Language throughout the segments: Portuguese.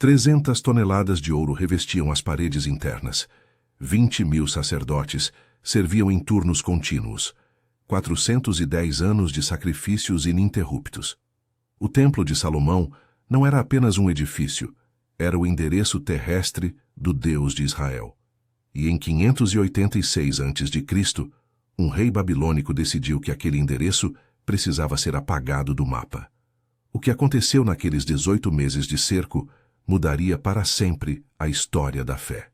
300 toneladas de ouro revestiam as paredes internas. 20.000 sacerdotes serviam em turnos contínuos. 410 anos de sacrifícios ininterruptos. O Templo de Salomão não era apenas um edifício, era o endereço terrestre do Deus de Israel. E em 586 a.C., um rei babilônico decidiu que aquele endereço precisava ser apagado do mapa. O que aconteceu naqueles 18 meses de cerco mudaria para sempre a história da fé.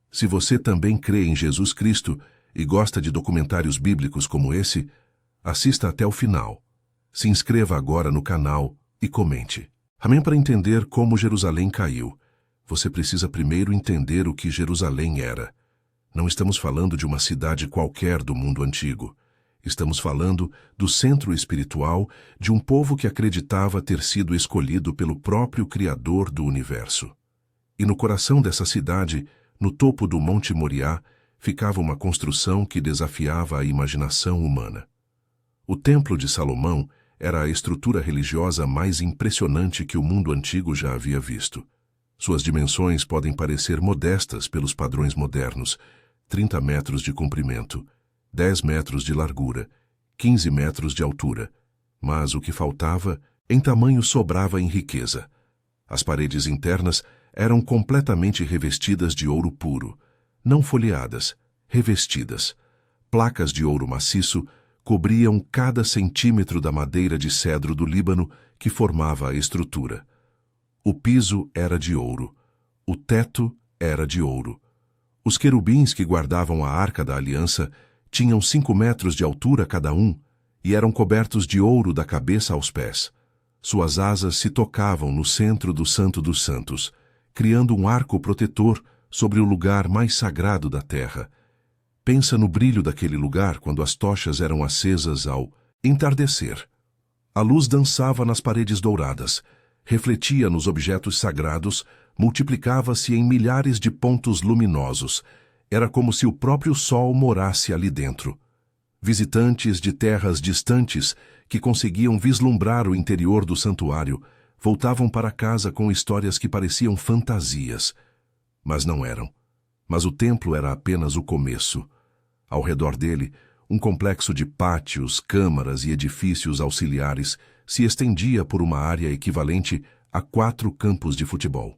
Se você também crê em Jesus Cristo e gosta de documentários bíblicos como esse, assista até o final. Se inscreva agora no canal e comente. Amém? Para entender como Jerusalém caiu, você precisa primeiro entender o que Jerusalém era. Não estamos falando de uma cidade qualquer do mundo antigo. Estamos falando do centro espiritual de um povo que acreditava ter sido escolhido pelo próprio Criador do universo. E no coração dessa cidade, no topo do Monte Moriá, ficava uma construção que desafiava a imaginação humana. O Templo de Salomão era a estrutura religiosa mais impressionante que o mundo antigo já havia visto. Suas dimensões podem parecer modestas pelos padrões modernos: 30 metros de comprimento, 10 metros de largura, 15 metros de altura. Mas o que faltava em tamanho sobrava em riqueza. As paredes internas eram completamente revestidas de ouro puro, não folheadas, revestidas. Placas de ouro maciço cobriam cada centímetro da madeira de cedro do Líbano que formava a estrutura. O piso era de ouro, o teto era de ouro. Os querubins que guardavam a Arca da Aliança tinham 5 metros de altura cada um e eram cobertos de ouro da cabeça aos pés. Suas asas se tocavam no centro do Santo dos Santos, criando um arco protetor sobre o lugar mais sagrado da terra. Pensa no brilho daquele lugar quando as tochas eram acesas ao entardecer. A luz dançava nas paredes douradas, refletia nos objetos sagrados, multiplicava-se em milhares de pontos luminosos. Era como se o próprio sol morasse ali dentro. Visitantes de terras distantes que conseguiam vislumbrar o interior do santuário voltavam para casa com histórias que pareciam fantasias. Mas não eram. Mas o templo era apenas o começo. Ao redor dele, um complexo de pátios, câmaras e edifícios auxiliares se estendia por uma área equivalente a 4 campos de futebol.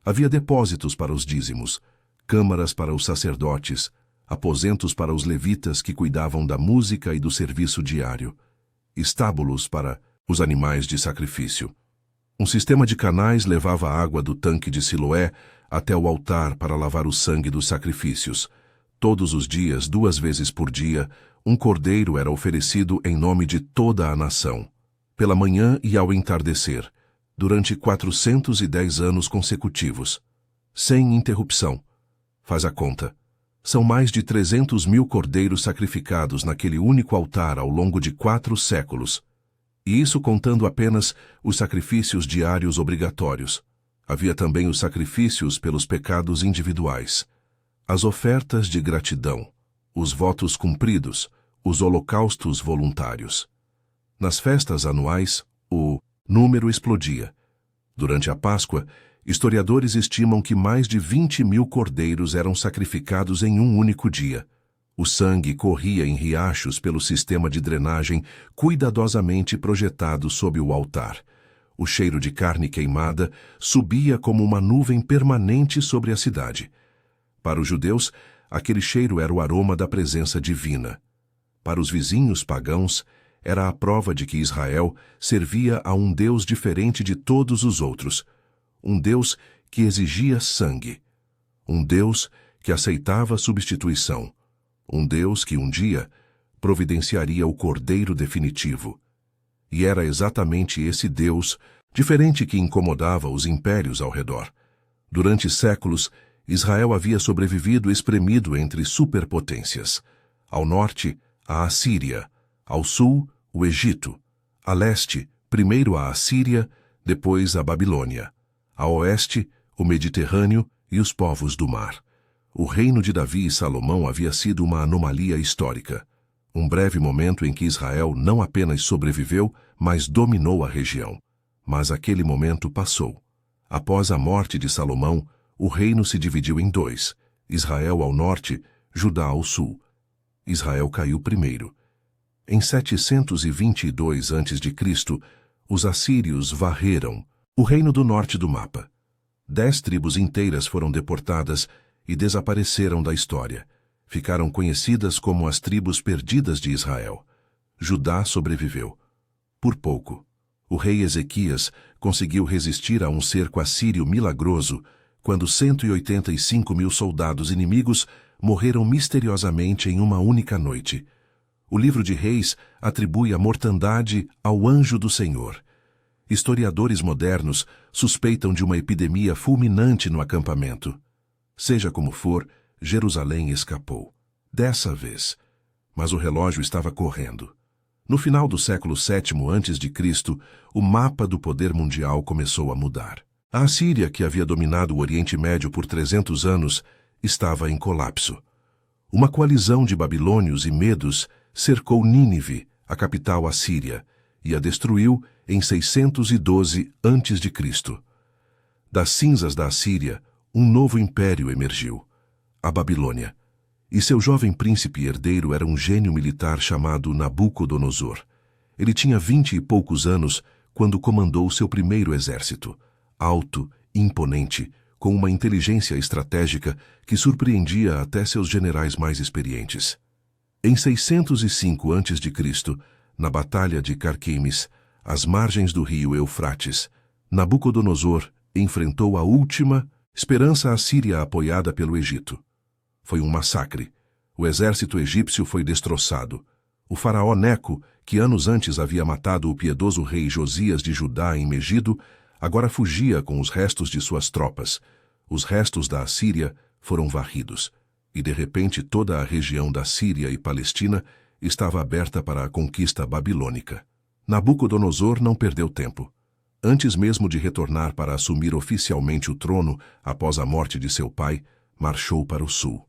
Havia depósitos para os dízimos, câmaras para os sacerdotes, aposentos para os levitas que cuidavam da música e do serviço diário, estábulos para os animais de sacrifício. Um sistema de canais levava a água do tanque de Siloé até o altar para lavar o sangue dos sacrifícios. Todos os dias, 2 vezes por dia, um cordeiro era oferecido em nome de toda a nação, pela manhã e ao entardecer, durante 410 anos consecutivos, sem interrupção. Faz a conta. São mais de 300.000 cordeiros sacrificados naquele único altar ao longo de 4 séculos. E isso contando apenas os sacrifícios diários obrigatórios. Havia também os sacrifícios pelos pecados individuais, as ofertas de gratidão, os votos cumpridos, os holocaustos voluntários. Nas festas anuais, o número explodia. Durante a Páscoa, historiadores estimam que mais de 20.000 cordeiros eram sacrificados em um único dia. O sangue corria em riachos pelo sistema de drenagem cuidadosamente projetado sob o altar. O cheiro de carne queimada subia como uma nuvem permanente sobre a cidade. Para os judeus, aquele cheiro era o aroma da presença divina. Para os vizinhos pagãos, era a prova de que Israel servia a um Deus diferente de todos os outros. Um Deus que exigia sangue. Um Deus que aceitava substituição. Um Deus que um dia providenciaria o Cordeiro definitivo. E era exatamente esse Deus, diferente, que incomodava os impérios ao redor. Durante séculos, Israel havia sobrevivido espremido entre superpotências. Ao norte, a Assíria. Ao sul, o Egito. A leste, primeiro a Assíria, depois a Babilônia. A oeste, o Mediterrâneo e os povos do mar. O reino de Davi e Salomão havia sido uma anomalia histórica. Um breve momento em que Israel não apenas sobreviveu, mas dominou a região. Mas aquele momento passou. Após a morte de Salomão, o reino se dividiu em dois: Israel ao norte, Judá ao sul. Israel caiu primeiro. Em 722 a.C., os assírios varreram o reino do norte do mapa. 10 tribos inteiras foram deportadas e desapareceram da história. Ficaram conhecidas como as tribos perdidas de Israel. Judá sobreviveu. Por pouco. O rei Ezequias conseguiu resistir a um cerco assírio milagroso quando 185.000 soldados inimigos morreram misteriosamente em uma única noite. O livro de Reis atribui a mortandade ao anjo do Senhor. Historiadores modernos suspeitam de uma epidemia fulminante no acampamento. Seja como for, Jerusalém escapou. Dessa vez. Mas o relógio estava correndo. No final do século VII a.C., o mapa do poder mundial começou a mudar. A Assíria, que havia dominado o Oriente Médio por 300 anos, estava em colapso. Uma coalizão de babilônios e medos cercou Nínive, a capital assíria, e a destruiu em 612 a.C. Das cinzas da Assíria, um novo império emergiu, a Babilônia. E seu jovem príncipe herdeiro era um gênio militar chamado Nabucodonosor. Ele tinha 20 e poucos anos quando comandou seu primeiro exército, alto, imponente, com uma inteligência estratégica que surpreendia até seus generais mais experientes. Em 605 a.C., na Batalha de Carquemis, às margens do rio Eufrates, Nabucodonosor enfrentou a última esperança assíria apoiada pelo Egito. Foi um massacre. O exército egípcio foi destroçado. O faraó Neco, que anos antes havia matado o piedoso rei Josias de Judá em Megido, agora fugia com os restos de suas tropas. Os restos da Assíria foram varridos. E de repente toda a região da Síria e Palestina estava aberta para a conquista babilônica. Nabucodonosor não perdeu tempo. Antes mesmo de retornar para assumir oficialmente o trono após a morte de seu pai, marchou para o sul.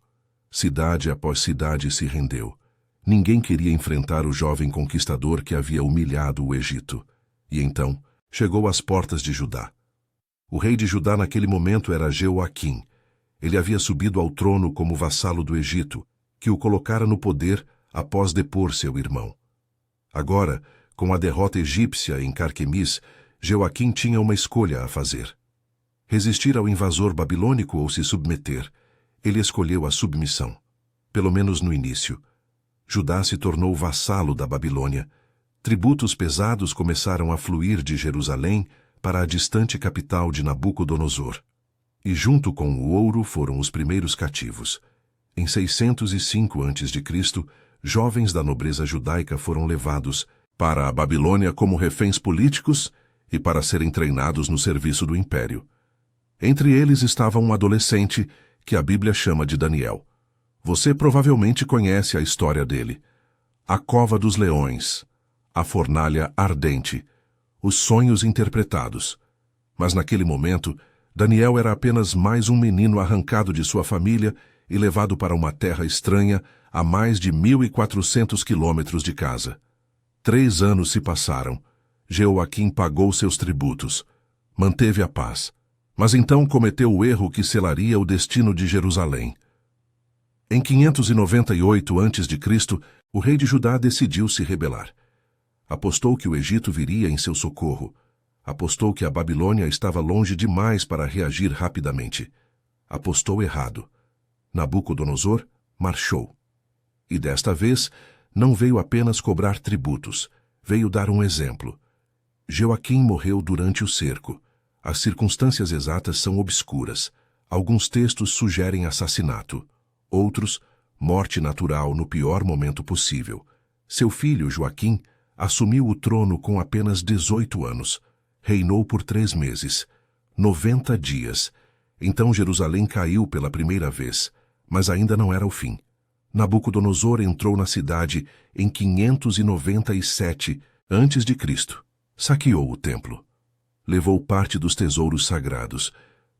Cidade após cidade se rendeu. Ninguém queria enfrentar o jovem conquistador que havia humilhado o Egito. E então, chegou às portas de Judá. O rei de Judá naquele momento era Jeoaquim. Ele havia subido ao trono como vassalo do Egito, que o colocara no poder após depor seu irmão. Agora, com a derrota egípcia em Carquemis, Jeoaquim tinha uma escolha a fazer: resistir ao invasor babilônico ou se submeter. Ele escolheu a submissão, pelo menos no início. Judá se tornou vassalo da Babilônia. Tributos pesados começaram a fluir de Jerusalém para a distante capital de Nabucodonosor. E junto com o ouro foram os primeiros cativos. Em 605 a.C., jovens da nobreza judaica foram levados para a Babilônia como reféns políticos e para serem treinados no serviço do império. Entre eles estava um adolescente que a Bíblia chama de Daniel. Você provavelmente conhece a história dele. A cova dos leões, a fornalha ardente, os sonhos interpretados. Mas naquele momento, Daniel era apenas mais um menino arrancado de sua família e levado para uma terra estranha a mais de 1.400 quilômetros de casa. 3 anos se passaram. Jeoaquim pagou seus tributos. Manteve a paz. Mas então cometeu o erro que selaria o destino de Jerusalém. Em 598 a.C., o rei de Judá decidiu se rebelar. Apostou que o Egito viria em seu socorro. Apostou que a Babilônia estava longe demais para reagir rapidamente. Apostou errado. Nabucodonosor marchou. E desta vez, não veio apenas cobrar tributos, veio dar um exemplo. Jeoaquim morreu durante o cerco. As circunstâncias exatas são obscuras. Alguns textos sugerem assassinato. Outros, morte natural no pior momento possível. Seu filho, Joaquim, assumiu o trono com apenas 18 anos. Reinou por 3 meses, 90 dias. Então Jerusalém caiu pela primeira vez, mas ainda não era o fim. Nabucodonosor entrou na cidade em 597 a.C. Saqueou o templo. Levou parte dos tesouros sagrados.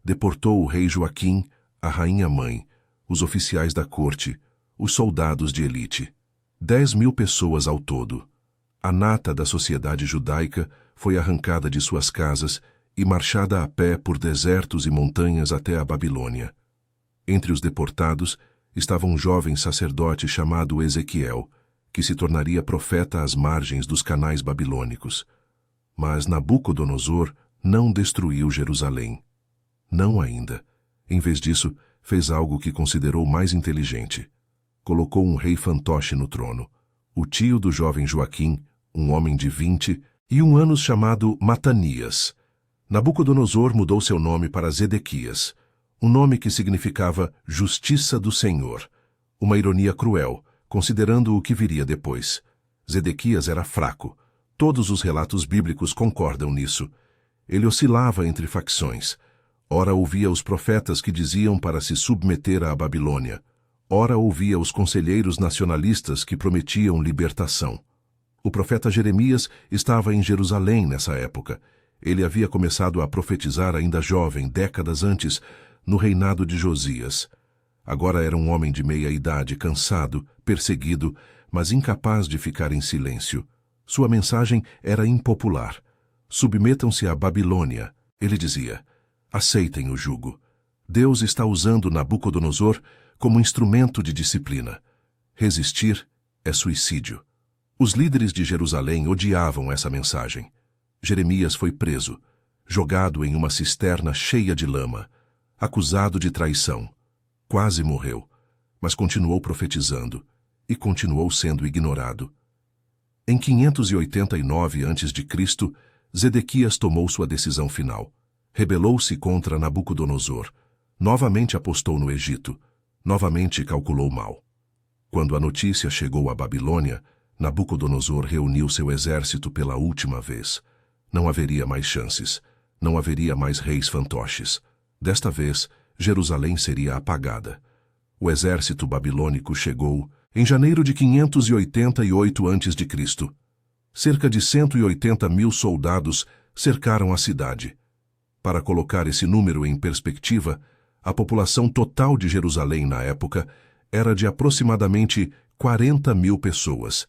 Deportou o rei Joaquim, a rainha-mãe, os oficiais da corte, os soldados de elite. 10.000 pessoas ao todo. A nata da sociedade judaica foi arrancada de suas casas e marchada a pé por desertos e montanhas até a Babilônia. Entre os deportados estava um jovem sacerdote chamado Ezequiel, que se tornaria profeta às margens dos canais babilônicos. Mas Nabucodonosor não destruiu Jerusalém. Não ainda. Em vez disso, fez algo que considerou mais inteligente. Colocou um rei fantoche no trono, o tio do jovem Joaquim, um homem de 21 anos chamado Matanias. Nabucodonosor mudou seu nome para Zedequias, um nome que significava Justiça do Senhor, uma ironia cruel, considerando o que viria depois. Zedequias era fraco. Todos os relatos bíblicos concordam nisso. Ele oscilava entre facções. Ora ouvia os profetas que diziam para se submeter à Babilônia. Ora ouvia os conselheiros nacionalistas que prometiam libertação. O profeta Jeremias estava em Jerusalém nessa época. Ele havia começado a profetizar ainda jovem, décadas antes, no reinado de Josias. Agora era um homem de meia idade, cansado, perseguido, mas incapaz de ficar em silêncio. Sua mensagem era impopular. Submetam-se à Babilônia, ele dizia. Aceitem o jugo. Deus está usando Nabucodonosor como instrumento de disciplina. Resistir é suicídio. Os líderes de Jerusalém odiavam essa mensagem. Jeremias foi preso, jogado em uma cisterna cheia de lama, acusado de traição. Quase morreu, mas continuou profetizando e continuou sendo ignorado. Em 589 a.C., Zedequias tomou sua decisão final. Rebelou-se contra Nabucodonosor. Novamente apostou no Egito. Novamente calculou mal. Quando a notícia chegou à Babilônia, Nabucodonosor reuniu seu exército pela última vez. Não haveria mais chances. Não haveria mais reis fantoches. Desta vez, Jerusalém seria apagada. O exército babilônico chegou em janeiro de 588 a.C. Cerca de 180 mil soldados cercaram a cidade. Para colocar esse número em perspectiva, a população total de Jerusalém na época era de aproximadamente 40 mil pessoas.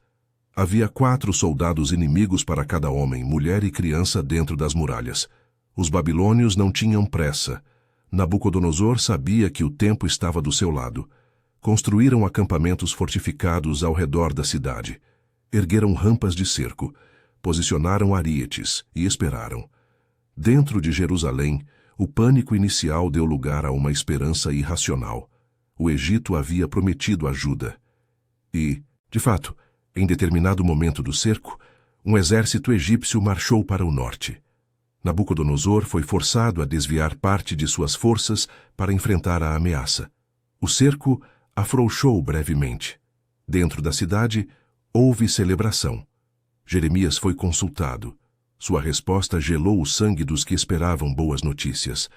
Havia 4 soldados inimigos para cada homem, mulher e criança dentro das muralhas. Os babilônios não tinham pressa. Nabucodonosor sabia que o tempo estava do seu lado. Construíram acampamentos fortificados ao redor da cidade. Ergueram rampas de cerco, posicionaram arietes e esperaram. Dentro de Jerusalém, o pânico inicial deu lugar a uma esperança irracional. O Egito havia prometido ajuda. E, de fato, em determinado momento do cerco, um exército egípcio marchou para o norte. Nabucodonosor foi forçado a desviar parte de suas forças para enfrentar a ameaça. O cerco afrouxou brevemente. Dentro da cidade, houve celebração. Jeremias foi consultado. Sua resposta gelou o sangue dos que esperavam boas notícias.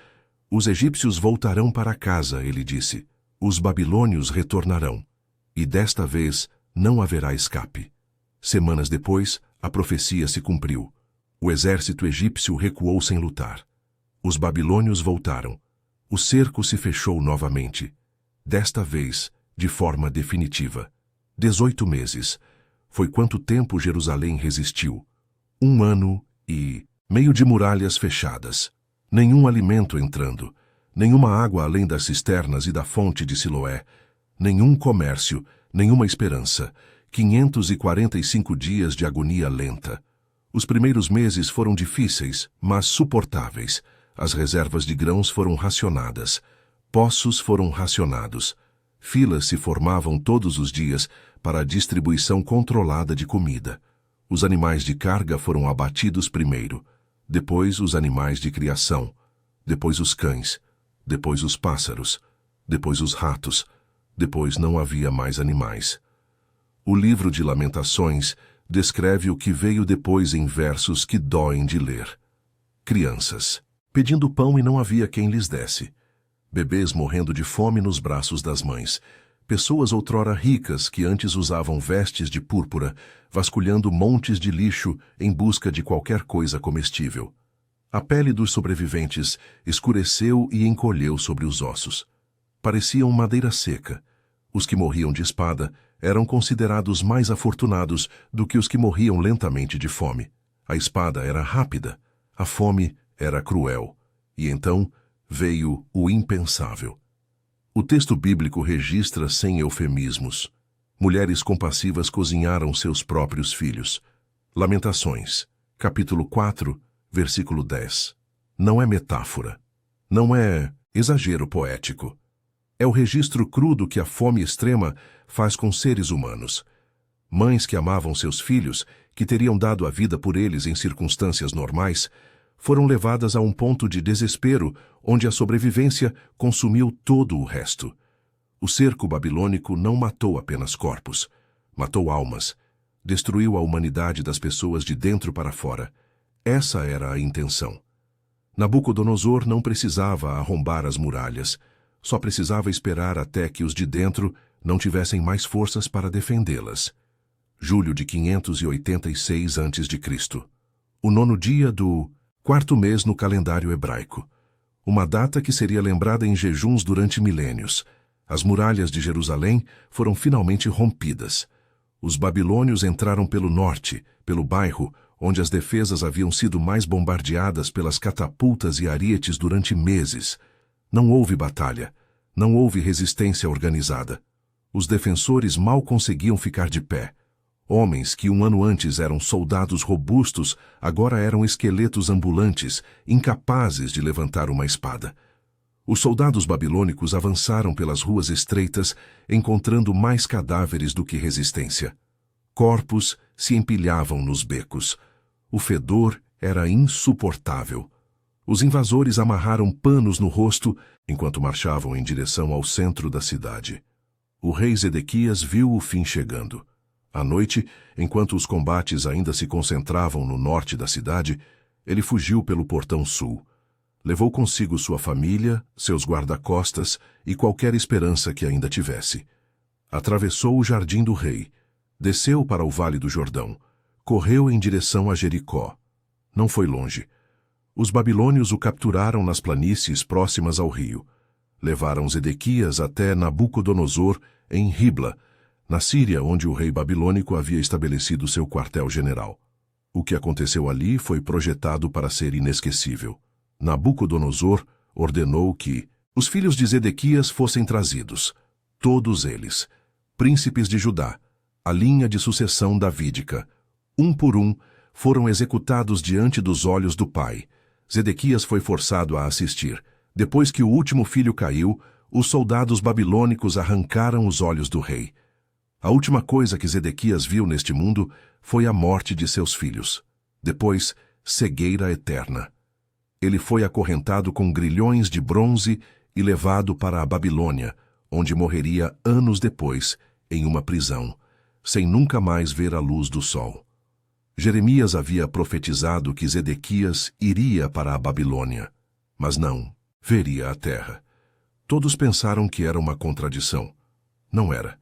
Os egípcios voltarão para casa, ele disse. Os babilônios retornarão. E desta vez não haverá escape. Semanas depois, a profecia se cumpriu. O exército egípcio recuou sem lutar. Os babilônios voltaram. O cerco se fechou novamente. Desta vez, de forma definitiva. 18 meses. Foi quanto tempo Jerusalém resistiu. 1 ano e meio de muralhas fechadas. Nenhum alimento entrando. Nenhuma água além das cisternas e da fonte de Siloé. Nenhum comércio, nenhuma esperança. 545 dias de agonia lenta. Os primeiros meses foram difíceis, mas suportáveis. As reservas de grãos foram racionadas. Poços foram racionados. Filas se formavam todos os dias para a distribuição controlada de comida. Os animais de carga foram abatidos primeiro, depois os animais de criação, depois os cães, depois os pássaros, depois os ratos, depois não havia mais animais. O livro de Lamentações descreve o que veio depois em versos que doem de ler. Crianças, pedindo pão e não havia quem lhes desse. Bebês morrendo de fome nos braços das mães. Pessoas outrora ricas que antes usavam vestes de púrpura, vasculhando montes de lixo em busca de qualquer coisa comestível. A pele dos sobreviventes escureceu e encolheu sobre os ossos. Pareciam madeira seca. Os que morriam de espada eram considerados mais afortunados do que os que morriam lentamente de fome. A espada era rápida, a fome Era cruel. E então veio o impensável. O texto bíblico registra sem eufemismos. Mulheres compassivas cozinharam seus próprios filhos. Lamentações, capítulo 4, versículo 10. Não é metáfora. Não é exagero poético. É o registro cru do que a fome extrema faz com seres humanos. Mães que amavam seus filhos, que teriam dado a vida por eles em circunstâncias normais, foram levadas a um ponto de desespero onde a sobrevivência consumiu todo o resto. O cerco babilônico não matou apenas corpos, matou almas, destruiu a humanidade das pessoas de dentro para fora. Essa era a intenção. Nabucodonosor não precisava arrombar as muralhas, só precisava esperar até que os de dentro não tivessem mais forças para defendê-las. Julho de 586 a.C. O 9º dia do 4º mês no calendário hebraico. Uma data que seria lembrada em jejuns durante milênios. As muralhas de Jerusalém foram finalmente rompidas. Os babilônios entraram pelo norte, pelo bairro, onde as defesas haviam sido mais bombardeadas pelas catapultas e arietes durante meses. Não houve batalha, não houve resistência organizada. Os defensores mal conseguiam ficar de pé. Homens que um ano antes eram soldados robustos, agora eram esqueletos ambulantes, incapazes de levantar uma espada. Os soldados babilônicos avançaram pelas ruas estreitas, encontrando mais cadáveres do que resistência. Corpos se empilhavam nos becos. O fedor era insuportável. Os invasores amarraram panos no rosto enquanto marchavam em direção ao centro da cidade. O rei Zedequias viu o fim chegando. À noite, enquanto os combates ainda se concentravam no norte da cidade, ele fugiu pelo portão sul. Levou consigo sua família, seus guarda-costas e qualquer esperança que ainda tivesse. Atravessou o jardim do rei, desceu para o vale do Jordão, correu em direção a Jericó. Não foi longe. Os babilônios o capturaram nas planícies próximas ao rio. Levaram Zedequias até Nabucodonosor em Ribla, na Síria, onde o rei babilônico havia estabelecido seu quartel-general. O que aconteceu ali foi projetado para ser inesquecível. Nabucodonosor ordenou que os filhos de Zedequias fossem trazidos, todos eles, príncipes de Judá, a linha de sucessão davídica. Um por um, foram executados diante dos olhos do pai. Zedequias foi forçado a assistir. Depois que o último filho caiu, os soldados babilônicos arrancaram os olhos do rei. A última coisa que Zedequias viu neste mundo foi a morte de seus filhos. Depois, cegueira eterna. Ele foi acorrentado com grilhões de bronze e levado para a Babilônia, onde morreria anos depois, em uma prisão, sem nunca mais ver a luz do sol. Jeremias havia profetizado que Zedequias iria para a Babilônia, mas não veria a terra. Todos pensaram que era uma contradição. Não era.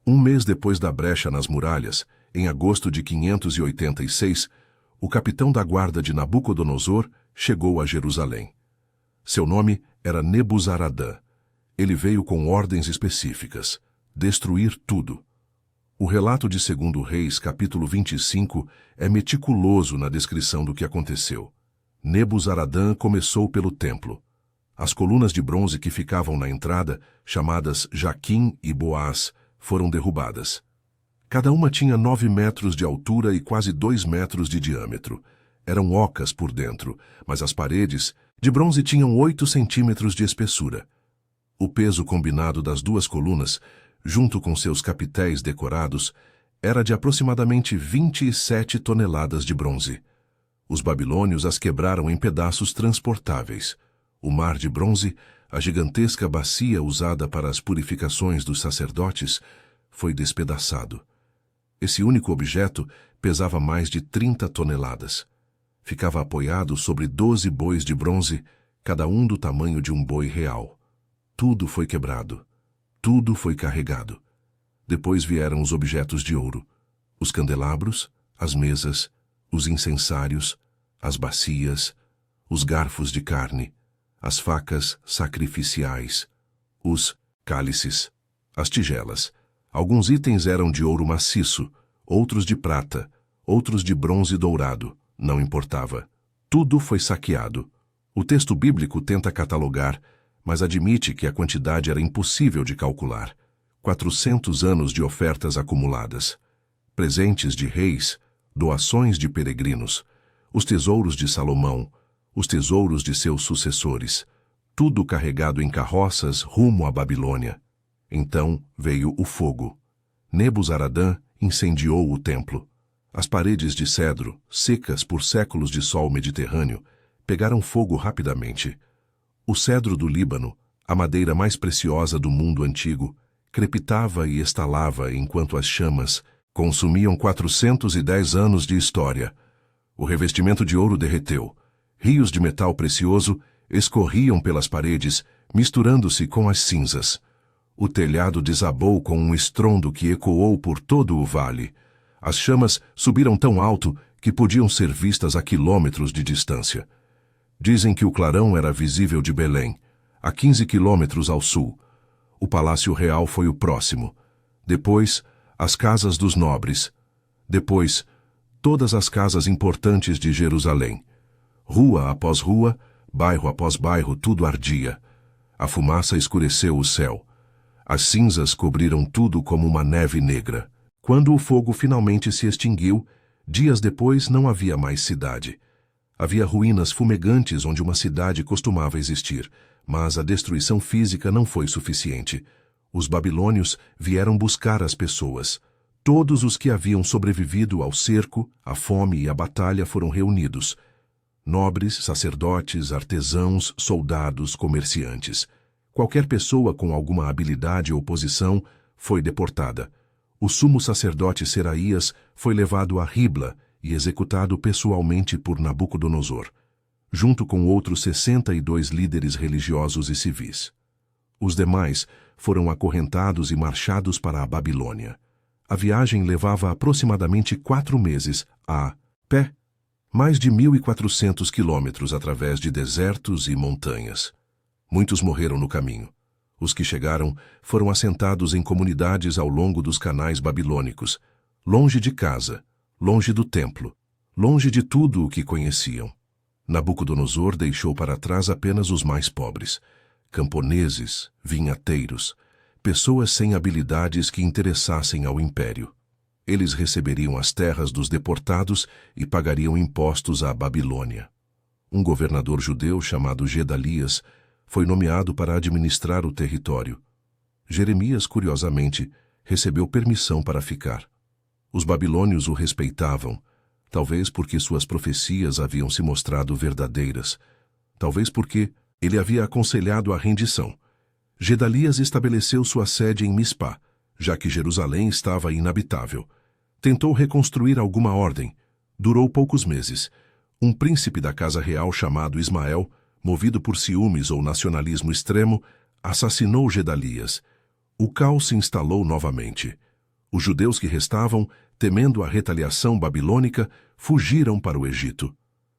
Um mês depois da brecha nas muralhas, em agosto de 586, o capitão da guarda de Nabucodonosor chegou a Jerusalém. Seu nome era Nebuzaradã. Ele veio com ordens específicas: destruir tudo. O relato de 2 Reis, capítulo 25, é meticuloso na descrição do que aconteceu. Nebuzaradã começou pelo templo. As colunas de bronze que ficavam na entrada, chamadas Jaquim e Boaz, foram derrubadas. Cada uma tinha 9 metros de altura e quase 2 metros de diâmetro. Eram ocas por dentro, mas as paredes, de bronze, tinham 8 centímetros de espessura. O peso combinado das duas colunas, junto com seus capitéis decorados, era de aproximadamente 27 toneladas de bronze. Os babilônios as quebraram em pedaços transportáveis. O mar de bronze, a gigantesca bacia usada para as purificações dos sacerdotes, foi despedaçado. Esse único objeto pesava mais de 30 toneladas. Ficava apoiado sobre 12 bois de bronze, cada um do tamanho de um boi real. Tudo foi quebrado. Tudo foi carregado. Depois vieram os objetos de ouro, os candelabros, as mesas, os incensários, as bacias, os garfos de carne, as facas sacrificiais, os cálices, as tigelas. Alguns itens eram de ouro maciço, outros de prata, outros de bronze dourado, não importava. Tudo foi saqueado. O texto bíblico tenta catalogar, mas admite que a quantidade era impossível de calcular. 400 anos de ofertas acumuladas. Presentes de reis, doações de peregrinos, os tesouros de Salomão, os tesouros de seus sucessores, tudo carregado em carroças rumo à Babilônia. Então veio o fogo. Nebuzaradã incendiou o templo. As paredes de cedro, secas por séculos de sol mediterrâneo, pegaram fogo rapidamente. O cedro do Líbano, a madeira mais preciosa do mundo antigo, crepitava e estalava enquanto as chamas consumiam 410 anos de história. O revestimento de ouro derreteu. Rios de metal precioso escorriam pelas paredes, misturando-se com as cinzas. O telhado desabou com um estrondo que ecoou por todo o vale. As chamas subiram tão alto que podiam ser vistas a quilômetros de distância. Dizem que o clarão era visível de Belém, a 15 quilômetros ao sul. O Palácio Real foi o próximo. Depois, as casas dos nobres. Depois, todas as casas importantes de Jerusalém. Rua após rua, bairro após bairro, tudo ardia. A fumaça escureceu o céu. As cinzas cobriram tudo como uma neve negra. Quando o fogo finalmente se extinguiu, dias depois não havia mais cidade. Havia ruínas fumegantes onde uma cidade costumava existir, mas a destruição física não foi suficiente. Os babilônios vieram buscar as pessoas. Todos os que haviam sobrevivido ao cerco, à fome e à batalha foram reunidos. Nobres, sacerdotes, artesãos, soldados, comerciantes. Qualquer pessoa com alguma habilidade ou posição foi deportada. O sumo sacerdote Seraías foi levado a Ribla e executado pessoalmente por Nabucodonosor, junto com outros 62 líderes religiosos e civis. Os demais foram acorrentados e marchados para a Babilônia. A viagem levava aproximadamente 4 meses a pé, mais de 1.400 quilômetros através de desertos e montanhas. Muitos morreram no caminho. Os que chegaram foram assentados em comunidades ao longo dos canais babilônicos, longe de casa, longe do templo, longe de tudo o que conheciam. Nabucodonosor deixou para trás apenas os mais pobres, camponeses, vinhateiros, pessoas sem habilidades que interessassem ao império. Eles receberiam as terras dos deportados e pagariam impostos à Babilônia. Um governador judeu chamado Gedalias foi nomeado para administrar o território. Jeremias, curiosamente, recebeu permissão para ficar. Os babilônios o respeitavam, talvez porque suas profecias haviam se mostrado verdadeiras, talvez porque ele havia aconselhado a rendição. Gedalias estabeleceu sua sede em Mispá, já que Jerusalém estava inabitável. Tentou reconstruir alguma ordem. Durou poucos meses. Um príncipe da casa real chamado Ismael, movido por ciúmes ou nacionalismo extremo, assassinou Gedalias. O caos se instalou novamente. Os judeus que restavam, temendo a retaliação babilônica, fugiram para o Egito.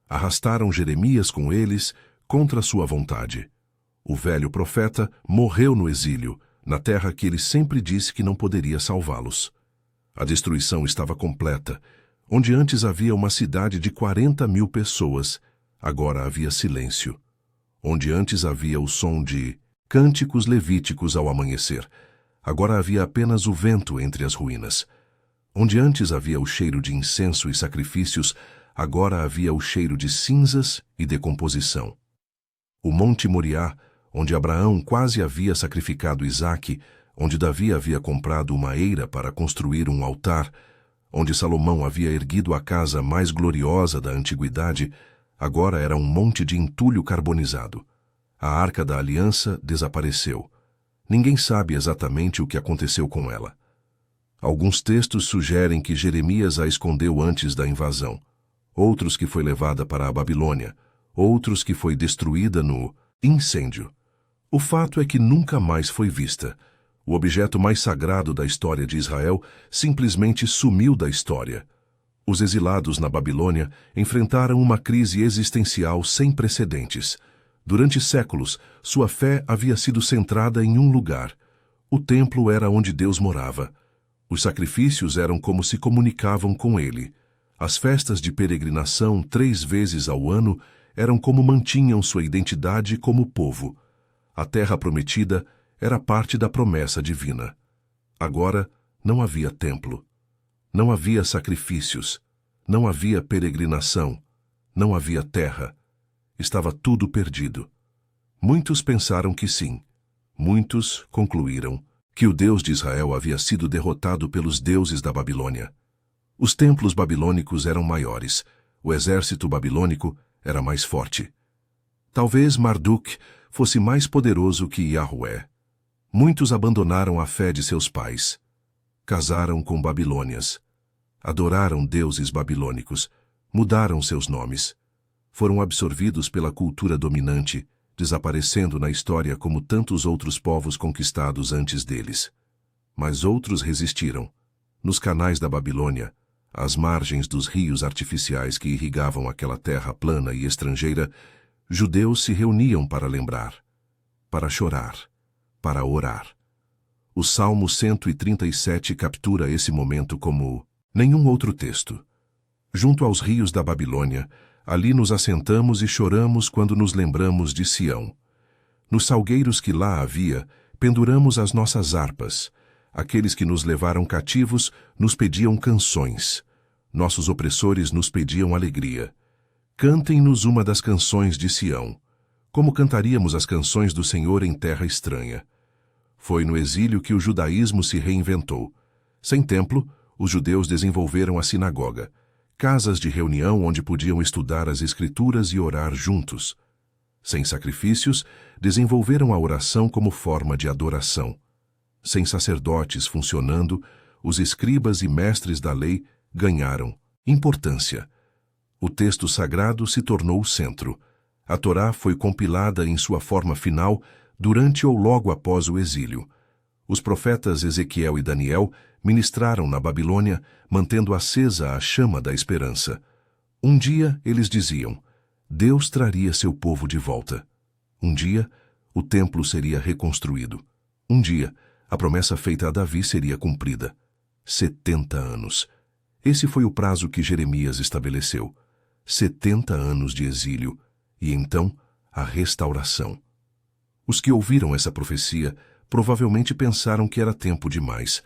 Arrastaram Jeremias com eles, contra sua vontade. O velho profeta morreu no exílio, na terra que ele sempre disse que não poderia salvá-los. A destruição estava completa. Onde antes havia uma cidade de 40.000 pessoas, agora havia silêncio. Onde antes havia o som de cânticos levíticos ao amanhecer, agora havia apenas o vento entre as ruínas. Onde antes havia o cheiro de incenso e sacrifícios, agora havia o cheiro de cinzas e decomposição. O Monte Moriá, onde Abraão quase havia sacrificado Isaque, onde Davi havia comprado uma eira para construir um altar, onde Salomão havia erguido a casa mais gloriosa da antiguidade, agora era um monte de entulho carbonizado. A Arca da Aliança desapareceu. Ninguém sabe exatamente o que aconteceu com ela. Alguns textos sugerem que Jeremias a escondeu antes da invasão, outros que foi levada para a Babilônia, outros que foi destruída no incêndio. O fato é que nunca mais foi vista. O objeto mais sagrado da história de Israel simplesmente sumiu da história. Os exilados na Babilônia enfrentaram uma crise existencial sem precedentes. Durante séculos, sua fé havia sido centrada em um lugar. O templo era onde Deus morava. Os sacrifícios eram como se comunicavam com ele. As festas de peregrinação 3 vezes ao ano eram como mantinham sua identidade como povo. A terra prometida era parte da promessa divina. Agora não havia templo, não havia sacrifícios, não havia peregrinação, não havia terra. Estava tudo perdido. Muitos pensaram que sim. Muitos concluíram que o Deus de Israel havia sido derrotado pelos deuses da Babilônia. Os templos babilônicos eram maiores, o exército babilônico era mais forte. Talvez Marduk fosse mais poderoso que Yahweh. Muitos abandonaram a fé de seus pais. Casaram com babilônias. Adoraram deuses babilônicos. Mudaram seus nomes. Foram absorvidos pela cultura dominante, desaparecendo na história como tantos outros povos conquistados antes deles. Mas outros resistiram. Nos canais da Babilônia, às margens dos rios artificiais que irrigavam aquela terra plana e estrangeira, judeus se reuniam para lembrar, para chorar, para orar. O Salmo 137 captura esse momento como nenhum outro texto. Junto aos rios da Babilônia, ali nos assentamos e choramos quando nos lembramos de Sião. Nos salgueiros que lá havia, penduramos as nossas harpas. Aqueles que nos levaram cativos nos pediam canções. Nossos opressores nos pediam alegria. Cantem-nos uma das canções de Sião. Como cantaríamos as canções do Senhor em terra estranha? Foi no exílio que o judaísmo se reinventou. Sem templo, os judeus desenvolveram a sinagoga, casas de reunião onde podiam estudar as Escrituras e orar juntos. Sem sacrifícios, desenvolveram a oração como forma de adoração. Sem sacerdotes funcionando, os escribas e mestres da lei ganharam importância. O texto sagrado se tornou o centro. A Torá foi compilada em sua forma final durante ou logo após o exílio. Os profetas Ezequiel e Daniel ministraram na Babilônia, mantendo acesa a chama da esperança. Um dia, eles diziam, Deus traria seu povo de volta. Um dia, o templo seria reconstruído. Um dia, a promessa feita a Davi seria cumprida. 70 anos. Esse foi o prazo que Jeremias estabeleceu. 70 anos de exílio, e então a restauração. Os que ouviram essa profecia provavelmente pensaram que era tempo demais.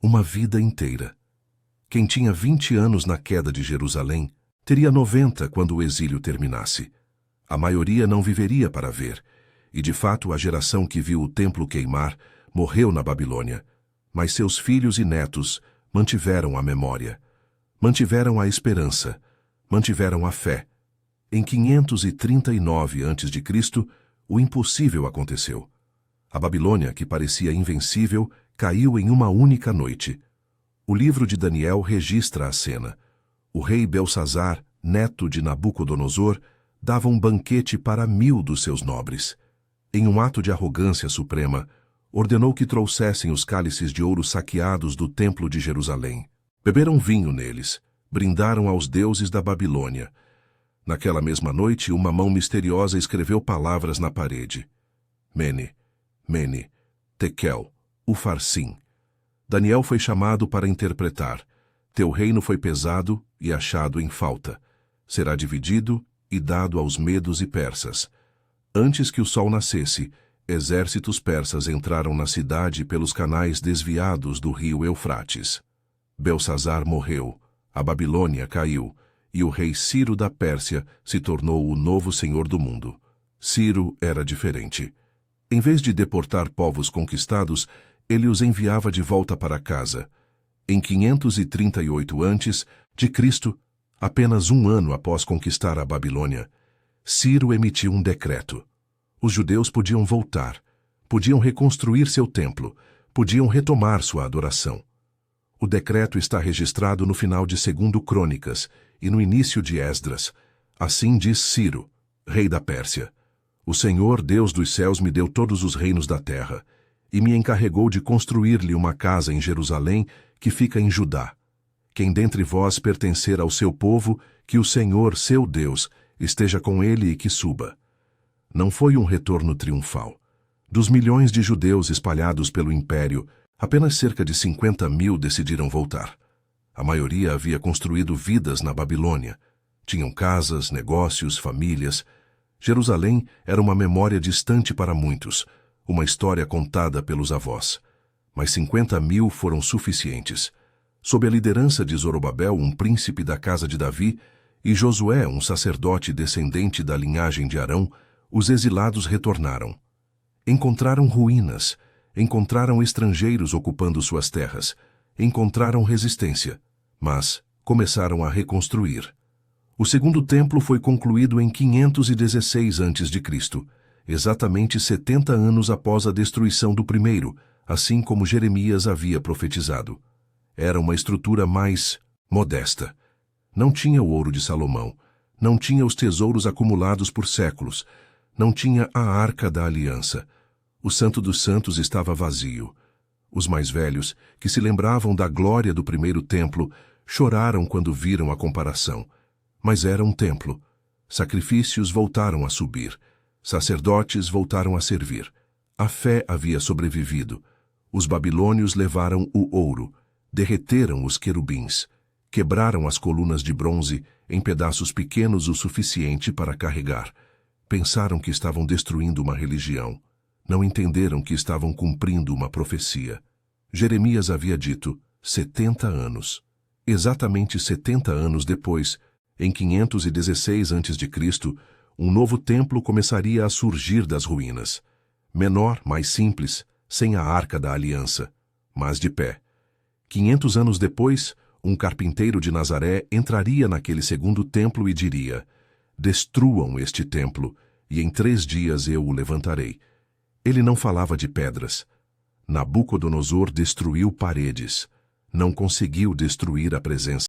Uma vida inteira. Quem tinha 20 anos na queda de Jerusalém, teria 90 quando o exílio terminasse. A maioria não viveria para ver, e de fato a geração que viu o templo queimar morreu na Babilônia, mas seus filhos e netos mantiveram a memória, mantiveram a esperança, mantiveram a fé. Em 539 a.C., o impossível aconteceu. A Babilônia, que parecia invencível, caiu em uma única noite. O livro de Daniel registra a cena. O rei Belsazar, neto de Nabucodonosor, dava um banquete para 1000 dos seus nobres. Em um ato de arrogância suprema, ordenou que trouxessem os cálices de ouro saqueados do templo de Jerusalém. Beberam vinho neles, brindaram aos deuses da Babilônia. Naquela mesma noite, uma mão misteriosa escreveu palavras na parede. Mene, Mene, Tekel, Ufarsim. Daniel foi chamado para interpretar. Teu reino foi pesado e achado em falta. Será dividido e dado aos medos e persas. Antes que o sol nascesse, exércitos persas entraram na cidade pelos canais desviados do rio Eufrates. Belsazar morreu, a Babilônia caiu, e o rei Ciro da Pérsia se tornou o novo senhor do mundo. Ciro era diferente. Em vez de deportar povos conquistados, ele os enviava de volta para casa. Em 538 a.C., apenas um ano após conquistar a Babilônia, Ciro emitiu um decreto. Os judeus podiam voltar, podiam reconstruir seu templo, podiam retomar sua adoração. O decreto está registrado no final de 2 Crônicas e no início de Esdras. Assim diz Ciro, rei da Pérsia: O Senhor, Deus dos céus, me deu todos os reinos da terra, e me encarregou de construir-lhe uma casa em Jerusalém, que fica em Judá. Quem dentre vós pertencer ao seu povo, que o Senhor, seu Deus, esteja com ele e que suba. Não foi um retorno triunfal. Dos milhões de judeus espalhados pelo império, apenas cerca de 50.000 decidiram voltar. A maioria havia construído vidas na Babilônia. Tinham casas, negócios, famílias. Jerusalém era uma memória distante para muitos, uma história contada pelos avós. Mas 50.000 foram suficientes. Sob a liderança de Zorobabel, um príncipe da casa de Davi, e Josué, um sacerdote descendente da linhagem de Arão, os exilados retornaram. Encontraram ruínas, encontraram estrangeiros ocupando suas terras, encontraram resistência, mas começaram a reconstruir. O segundo templo foi concluído em 516 a.C., exatamente 70 anos após a destruição do primeiro, assim como Jeremias havia profetizado. Era uma estrutura mais modesta. Não tinha o ouro de Salomão, não tinha os tesouros acumulados por séculos, não tinha a Arca da Aliança. O Santo dos Santos estava vazio. Os mais velhos, que se lembravam da glória do primeiro templo, choraram quando viram a comparação. Mas era um templo. Sacrifícios voltaram a subir. Sacerdotes voltaram a servir. A fé havia sobrevivido. Os babilônios levaram o ouro, derreteram os querubins, quebraram as colunas de bronze em pedaços pequenos o suficiente para carregar. Pensaram que estavam destruindo uma religião. Não entenderam que estavam cumprindo uma profecia. Jeremias havia dito 70 anos. Exatamente 70 anos depois, em 516 a.C., um novo templo começaria a surgir das ruínas. Menor, mais simples, sem a Arca da Aliança, mas de pé. 500 anos depois, um carpinteiro de Nazaré entraria naquele segundo templo e diria: destruam este templo, e em 3 dias eu o levantarei. Ele não falava de pedras. Nabucodonosor destruiu paredes. Não conseguiu destruir a presença